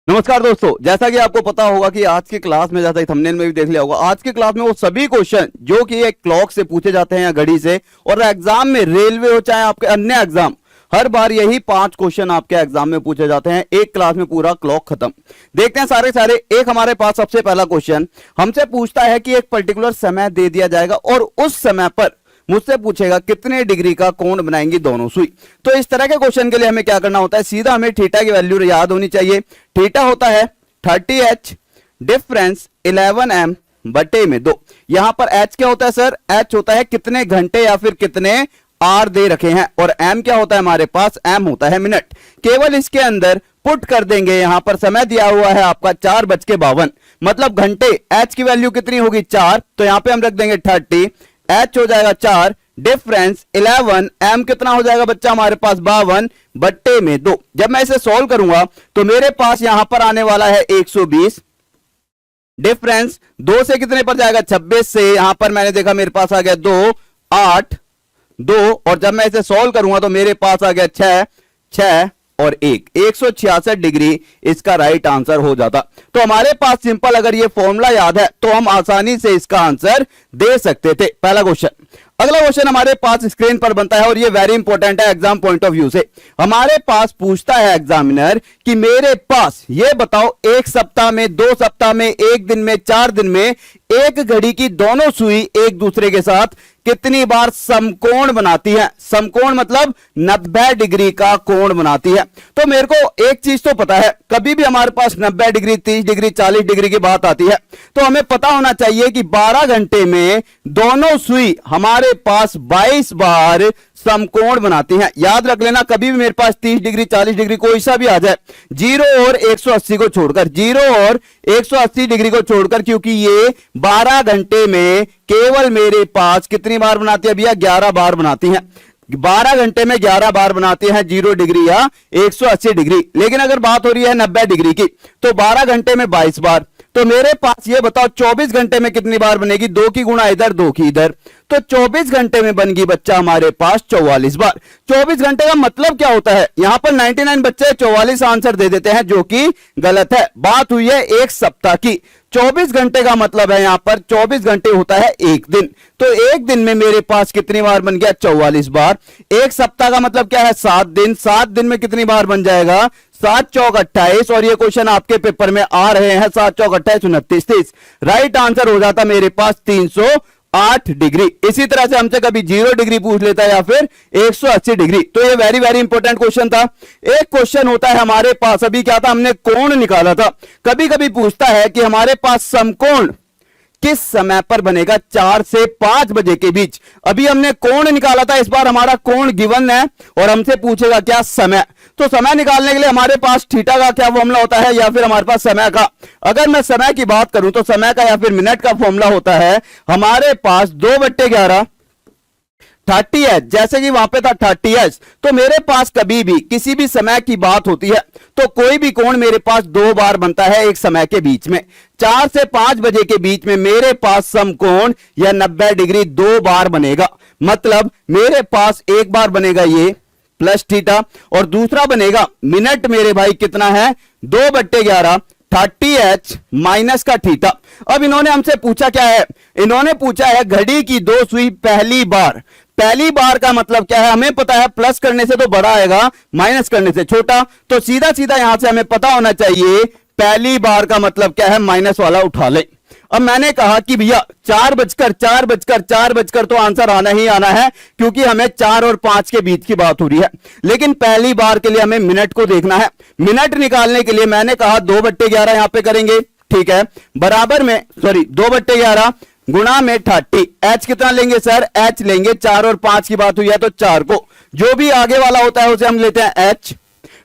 नमस्कार दोस्तों, जैसा कि आपको पता होगा कि आज की क्लास में, जैसा कि थंबनेल में भी देख लिया होगा, आज की क्लास में वो सभी क्वेश्चन जो कि एक क्लॉक से पूछे जाते हैं या घड़ी से, और एग्जाम में रेलवे हो चाहे आपके अन्य एग्जाम, हर बार यही 5 क्वेश्चन आपके एग्जाम में पूछे जाते हैं। एक क्लास में पूरा क्लॉक खत्म। देखते हैं सारे। एक हमारे पास सबसे पहला क्वेश्चन हमसे पूछता है कि एक पर्टिकुलर समय दे दिया जाएगा और उस समय पर मुझसे पूछेगा कितने डिग्री का कोण बनाएंगी दोनों सुई। तो इस तरह के क्वेश्चन के लिए हमें क्या करना होता है, सीधा हमें थीटा की वैल्यू याद होनी चाहिए। थीटा होता है 30h डिफरेंस 11m बटे में 2। यहां पर h क्या होता है सर? h होता है कितने घंटे या फिर कितने आर दे रखे हैं, और m क्या होता है हमारे पास? m होता है मिनट। केवल इसके अंदर पुट कर देंगे। यहां पर समय दिया हुआ है आपका 4:52, मतलब घंटे। h की वैल्यू कितनी होगी? 4। तो यहां पे हम रख देंगे 30, h हो जाएगा 4 डिफरेंस 11, m कितना हो जाएगा बच्चा हमारे पास? 52 बट्टे में 2। जब मैं इसे सॉल्व करूंगा तो मेरे पास यहां पर आने वाला है 120 डिफरेंस 2 से कितने पर जाएगा? 26 से। यहां पर मैंने देखा मेरे पास आ गया 2, 8, 2, और जब मैं इसे सॉल्व करूंगा तो मेरे पास आ गया 6 और 1, 166 डिग्री इसका राइट आंसर हो जाता। तो हमारे पास सिंपल, अगर ये फॉर्मूला याद है तो हम आसानी से इसका आंसर दे सकते थे। पहला क्वेश्चन। अगला क्वेश्चन हमारे पास स्क्रीन पर बनता है और ये वेरी इंपॉर्टेंट है एग्जाम पॉइंट ऑफ व्यू से। हमारे पास पूछता है एग्जामिनर कि मेरे पास ये बताओ, 1 सप्ताह में, 2 सप्ताह में, 1 दिन में, 4 दिन में एक घड़ी की दोनों सुई एक दूसरे के साथ कितनी बार समकोण बनाती है। समकोण मतलब 90 डिग्री का कोण बनाती है। तो मेरे को एक चीज तो पता है, कभी भी हमारे पास 90 डिग्री, 30 डिग्री, 40 डिग्री की बात आती है तो हमें पता होना चाहिए कि 12 घंटे में दोनों सुई हमारे पास 22 बार समकोण बनाती हैं। याद रख लेना, कभी भी मेरे पास 30 डिग्री, 40 डिग्री कोई सा भी आ जाए, 0 और 180 को छोड़कर, 0 और 180 डिग्री को छोड़कर, क्योंकि ये 12 घंटे में केवल मेरे पास कितनी बार बनाती है भैया? 11 बार बनाती हैं। 12 घंटे में 11 बार बनाते हैं 0 डिग्री या 180 डिग्री। लेकिन अगर बात हो रही है 90 डिग्री की तो 12 घंटे में 22 बार। तो मेरे पास ये बताओ 24 घंटे में कितनी बार बनेगी? 2 की गुणा इधर, 2 की इधर, तो 24 घंटे में बनेगी बच्चा हमारे पास 44 बार। 24 घंटे का मतलब क्या होता है? यहां पर 99 बच्चे 44 आंसर दे देते हैं, जो कि गलत है। बात हुई है 1 सप्ताह की। 24 घंटे का मतलब है यहां पर 24 घंटे होता है 1 दिन। तो 1 दिन में मेरे पास कितनी बार बन गया? 44 बार। 1 सप्ताह का मतलब क्या है? 7 दिन। 7 दिन में कितनी बार बन जाएगा? 7 चौक 28, और ये क्वेश्चन आपके पेपर में आ रहे हैं। 7 चौक 28, 29, 30। राइट आंसर हो जाता मेरे पास 308 डिग्री। इसी तरह से हमसे कभी 0 डिग्री पूछ लेता है या फिर 180 डिग्री। तो ये वेरी वेरी इंपॉर्टेंट क्वेश्चन था। एक क्वेश्चन होता है हमारे पास, अभी क्या था, हमने कोण निकाला था। कभी कभी पूछता है कि हमारे पास समकोण किस समय पर बनेगा? 4 से 5 बजे के बीच। अभी हमने कोण निकाला था, इस बार हमारा कोण गिवन है और हमसे पूछेगा क्या? समय। तो समय निकालने के लिए हमारे पास थीटा का क्या फॉर्मूला होता है, या फिर हमारे पास समय का? अगर मैं समय की बात करूं तो समय का या फिर मिनट का फॉर्मूला होता है हमारे पास 2/11 30h। जैसे कि वहां पे था 30h, तो मेरे पास कभी भी किसी भी समय की बात होती है तो कोई भी कोण मेरे पास 2 बार बनता है एक समय के बीच में। 4 से 5 बजे के बीच में मेरे पास समकोण या 90 डिग्री 2 बार बनेगा। मतलब मेरे पास एक बार बनेगा ये प्लस थीटा, और दूसरा बनेगा मिनट मेरे भाई कितना है? 2/11 30h माइनस का थीटा। अब इन्होंने हमसे पूछा क्या है? इन्होंने पूछा है घड़ी की 2 सुई पहली बार। पहली बार का मतलब क्या है? हमें पता है प्लस करने से तो बड़ा आएगा, माइनस करने से छोटा। तो सीधा सीधा यहां से हमें पता होना चाहिए पहली बार का मतलब क्या है? माइनस वाला उठा ले। अब मैंने कहा कि भैया 4 तो आंसर आना ही आना है, क्योंकि हमें 4 और 5 के बीच की बात हो रही है। लेकिन पहली बार के लिए हमें मिनट को देखना है। मिनट निकालने के लिए मैंने कहा 2/11 यहां पे करेंगे, ठीक है, बराबर में, सॉरी 2/11 गुणा में 30। h कितना लेंगे सर? h लेंगे, 4 और 5 की बात हुई है तो 4 को, जो भी आगे वाला होता है उसे हम लेते हैं h।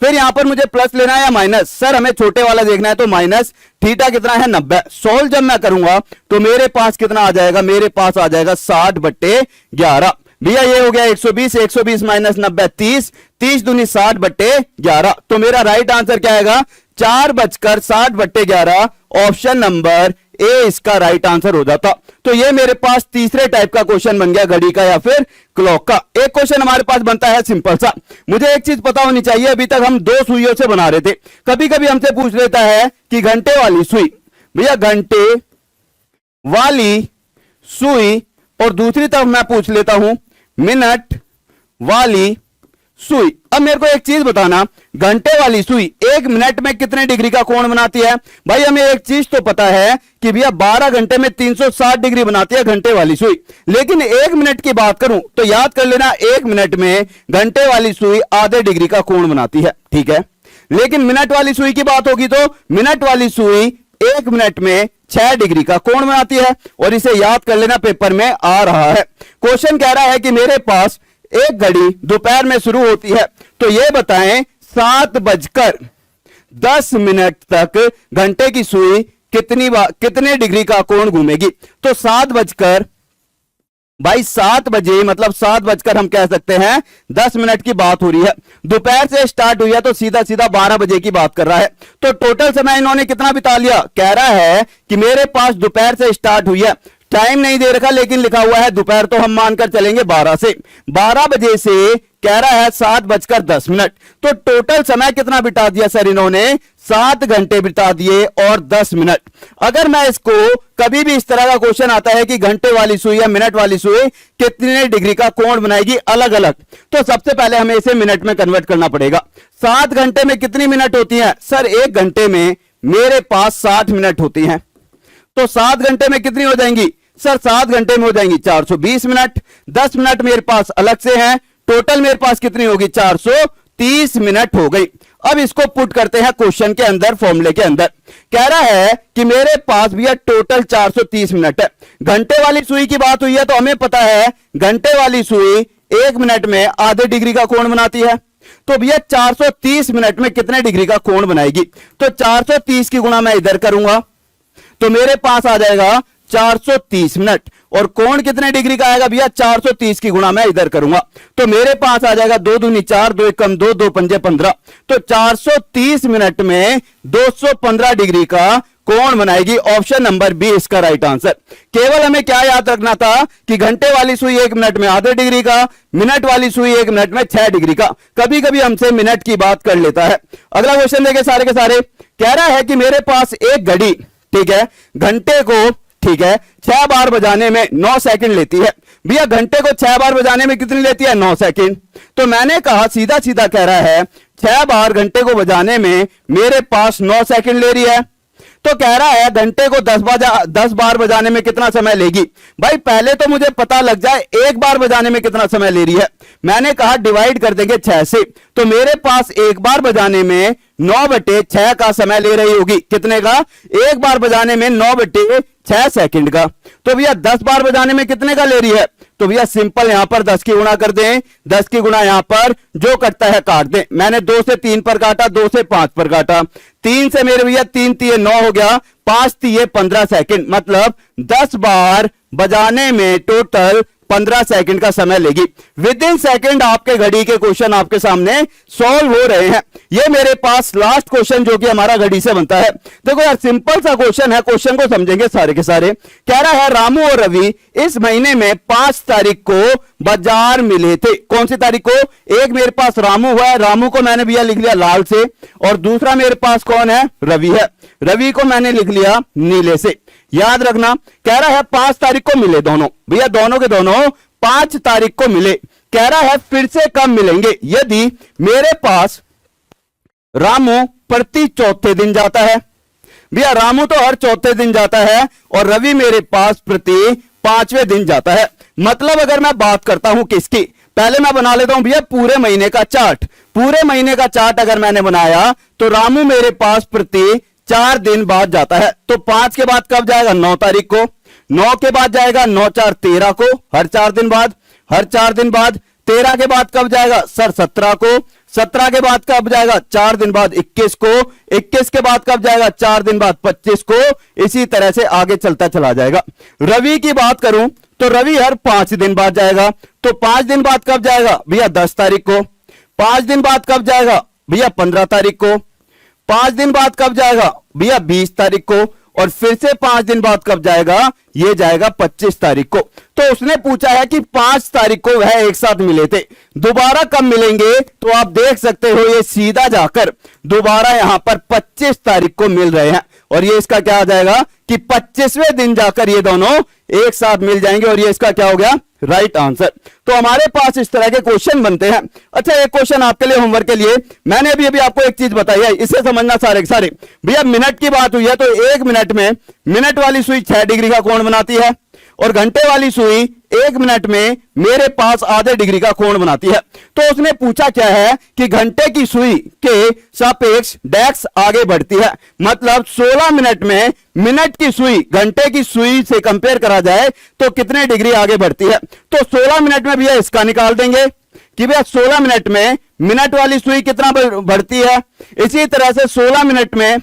फिर यहां पर मुझे प्लस लेना है या माइनस? सर हमें छोटे वाला देखना है तो माइनस। थीटा कितना है? 90। सोल्व जब मैं करूंगा तो मेरे पास कितना आ जाएगा? मेरे पास आ जाएगा 60/11। भैया ये हो गया 120, 120 माइनस 90 30, 30 दूनी 60/11। तो मेरा राइट आंसर क्या आएगा? 4 बजकर 60/11, ऑप्शन नंबर ए इसका राइट आंसर हो जाता। तो ये मेरे पास तीसरे टाइप का क्वेश्चन बन गया, घड़ी का या फिर क्लॉक का। एक क्वेश्चन हमारे पास बनता है सिंपल सा। मुझे एक चीज पता होनी चाहिए, अभी तक हम दो सुइयों से बना रहे थे, कभी कभी हमसे पूछ लेता है कि घंटे वाली सुई, भैया घंटे वाली सुई, और दूसरी तरफ मैं पूछ लेता हूं मिनट वाली सुई। अब मेरे को एक चीज बताना, घंटे वाली सुई 1 मिनट में कितने डिग्री का कोण बनाती है? भाई हमें एक चीज तो पता है कि भैया 12 घंटे में 360 डिग्री बनाती है घंटे वाली सुई, लेकिन 1 मिनट की बात करूं तो याद कर लेना 1 मिनट में घंटे वाली सुई आधे डिग्री का कोण बनाती है, ठीक है। लेकिन मिनट वाली सुई की बात होगी तो मिनट वाली सुई 1 मिनट में 6 डिग्री का कोण बनाती है, और इसे याद कर लेना, पेपर में आ रहा है। क्वेश्चन कह रहा है कि मेरे पास एक घड़ी दोपहर में शुरू होती है, तो यह बताएं 7:10 तक घंटे की सुई कितने डिग्री का कोण घूमेगी? तो 7 बजे मतलब 7 हम कह सकते हैं 10 मिनट की बात हो रही है। दोपहर से स्टार्ट हुई है तो सीधा सीधा 12 बजे की बात कर रहा है। तो टोटल समय इन्होंने कितना बिता लिया? कह रहा है कि मेरे पास दोपहर से स्टार्ट हुई है, टाइम नहीं दे रखा लेकिन लिखा हुआ है दोपहर, तो हम मानकर चलेंगे 12 से। 12 बजे से कह रहा है 7:10। तो टोटल समय कितना बिता दिया सर इन्होंने? 7 घंटे बिता दिए और 10 मिनट। अगर मैं इसको कभी भी इस तरह का क्वेश्चन आता है कि घंटे वाली सुई या मिनट वाली सुई कितने डिग्री का कोण बनाएगी अलग अलग, तो सबसे पहले हमें इसे मिनट में कन्वर्ट करना पड़ेगा। 7 घंटे में कितनी मिनट होती है? सर 1 घंटे में मेरे पास 60 मिनट होती हैं, तो 7 घंटे में कितनी हो जाएंगी? सर 7 घंटे में हो जाएंगी 420 मिनट। 10 मिनट मेरे पास अलग से हैं, टोटल मेरे पास कितनी होगी? 430 मिनट हो गई। अब इसको पुट करते हैं क्वेश्चन के अंदर, फॉर्मूले के अंदर। कह रहा है कि मेरे पास भैया टोटल 430 मिनट है। घंटे वाली सुई की बात हुई है तो हमें पता है घंटे वाली सुई 1 मिनट में आधे डिग्री का कोण बनाती है, तो भैया 430 मिनट में कितने डिग्री का कोण बनाएगी? तो 430 की गुणा मैं इधर करूंगा तो मेरे पास आ जाएगा 430 मिनट, और कोण कितने डिग्री का आएगा भैया? 430 की गुणा मैं इधर करूंगा तो मेरे पास आ जाएगा 2 दूनी 4, 2 एकम 2, 2 पंजे 15। तो 430 मिनट में 215 डिग्री का कोण बनाएगी। ऑप्शन नंबर बी इसका राइट आंसर। केवल हमें क्या याद रखना था कि घंटे वाली सुई 1 मिनट में आधे डिग्री का, मिनट वाली सुई 1 मिनट में 6 डिग्री का। कभी कभी हमसे मिनट की बात कर लेता है। अगला क्वेश्चन देखें सारे के सारे। कह रहा है कि मेरे पास एक घड़ी, ठीक है, घंटे को, ठीक है, 6 बार बजाने में 9 सेकंड लेती है। भैया घंटे को 6 बार बजाने में कितनी लेती है? 9 सेकंड। तो मैंने कहा सीधा सीधा कह रहा है 6 बार घंटे को बजाने में मेरे पास 9 सेकंड ले रही है, तो कह रहा है घंटे को 10 बार बजाने में कितना समय लेगी? भाई पहले तो मुझे पता लग जाए एक बार बजाने में कितना समय ले रही है। मैंने कहा डिवाइड कर देंगे 6 से, तो मेरे पास एक बार बजाने में 9/6 का समय ले रही होगी। कितने का? एक बार बजाने में 9/6 सेकंड का। तो भैया 10 बार बजाने में कितने का ले रही है? तो भैया सिंपल यहां पर 10 की गुणा कर दें, 10 की गुणा यहां पर जो कटता है काट दें। मैंने 2 से 3 पर काटा, 2 से 5 पर काटा, 3 से मेरे भैया 3 तिये 9 हो गया, 5 तिये 15 सेकंड। मतलब 10 बार बजाने में टोटल 15 सेकंड का समय लेगी। विद इन सेकंड आपके घड़ी के क्वेश्चन आपके सामने सॉल्व हो रहे हैं। ये मेरे पास लास्ट क्वेश्चन जो कि हमारा घड़ी से बनता है। देखो यार सिंपल सा क्वेश्चन है, क्वेश्चन को समझेंगे सारे के सारे। कह रहा है रामू और रवि इस महीने में 5 तारीख को बाजार मिले थे। कौन सी तारीख को? एक मेरे पास रामू हुआ है, रामू को मैंने भैया लिख लिया लाल से, और दूसरा मेरे पास कौन है? रवि है, रवि को मैंने लिख लिया नीले से। याद रखना, कह रहा है 5 तारीख को मिले दोनों, भैया दोनों के दोनों 5 तारीख को मिले। कह रहा है फिर से कब मिलेंगे? यदि मेरे पास रामू प्रति चौथे दिन जाता है, भैया रामू तो हर चौथे दिन जाता है, और रवि मेरे पास प्रति 5वें दिन जाता है। मतलब अगर मैं बात करता हूं किसकी, पहले मैं बना लेता हूं भैया पूरे महीने का चार्ट। पूरे महीने का चार्ट अगर मैंने बनाया तो रामू मेरे पास प्रति 4 दिन बाद जाता है। तो 5 के बाद कब जाएगा? 9 तारीख को। 9 के बाद जाएगा 9 4 13 को, हर 4 दिन बाद, हर 4 दिन बाद। 13 के बाद कब जाएगा? सर 17 को। 17 के बाद कब जाएगा? 4 दिन बाद 21 को। 21 के बाद कब जाएगा? 4 दिन बाद 25 को। इसी तरह से आगे चलता चला जाएगा। रवि की बात करूं तो रवि हर 5 दिन बाद जाएगा। तो 5 दिन बाद कब जाएगा? भैया 10 तारीख को। 5 दिन बाद कब जाएगा? भैया 15 तारीख को। 5 दिन बाद कब जाएगा? भैया 20 तारीख को। और फिर से 5 दिन बाद कब जाएगा, ये जाएगा 25 तारीख को। तो उसने पूछा है कि 5 तारीख को वह एक साथ मिले थे, दोबारा कब मिलेंगे, तो आप देख सकते हो ये सीधा जाकर दोबारा यहां पर 25 तारीख को मिल रहे हैं, और ये इसका क्या आ जाएगा कि 25वें दिन जाकर ये दोनों एक साथ मिल जाएंगे, और ये इसका क्या हो गया, राइट आंसर। तो हमारे पास इस तरह के क्वेश्चन बनते हैं। अच्छा, एक क्वेश्चन आपके लिए होमवर्क के लिए, मैंने अभी आपको एक चीज बताई है, इसे समझना सारे सारे। भैया मिनट की बात हुई है तो 1 मिनट में मिनट वाली सुई 6 डिग्री का कोण बनाती है, और घंटे वाली सुई 1 मिनट में मेरे पास आधे डिग्री का कोण बनाती है। तो उसने पूछा क्या है कि घंटे की सुई के सापेक्ष डैक्स आगे बढ़ती है, मतलब 16 मिनट में मिनट की सुई घंटे की सुई से कंपेयर करा जाए तो कितने डिग्री आगे बढ़ती है। तो 16 मिनट में भैया इसका निकाल देंगे कि भैया 16 मिनट में मिनट वाली सुई कितना बढ़ती है, इसी तरह से 16 मिनट में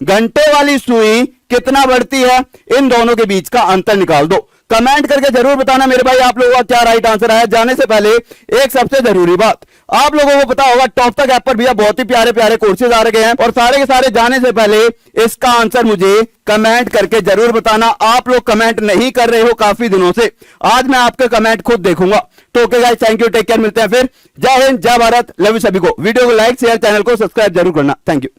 घंटे वाली सुई कितना बढ़ती है, इन दोनों के बीच का अंतर निकाल दो। कमेंट करके जरूर बताना मेरे भाई आप लोगों का क्या राइट आंसर है। जाने से पहले एक सबसे जरूरी बात, आप लोगों को पता होगा टॉप तक ऐप पर भैया बहुत ही प्यारे प्यारे कोर्सेज आ रहे हैं, और सारे के सारे जाने से पहले इसका आंसर मुझे कमेंट करके जरूर बताना। आप लोग कमेंट नहीं कर रहे हो काफी दिनों से, आज मैं आपके कमेंट खुद देखूंगा। तो okay guys, thank you, take care, मिलते हैं फिर। जय हिंद, जय भारत, लव यू सभी को। वीडियो को लाइक शेयर, चैनल को सब्सक्राइब जरूर करना। Thank you.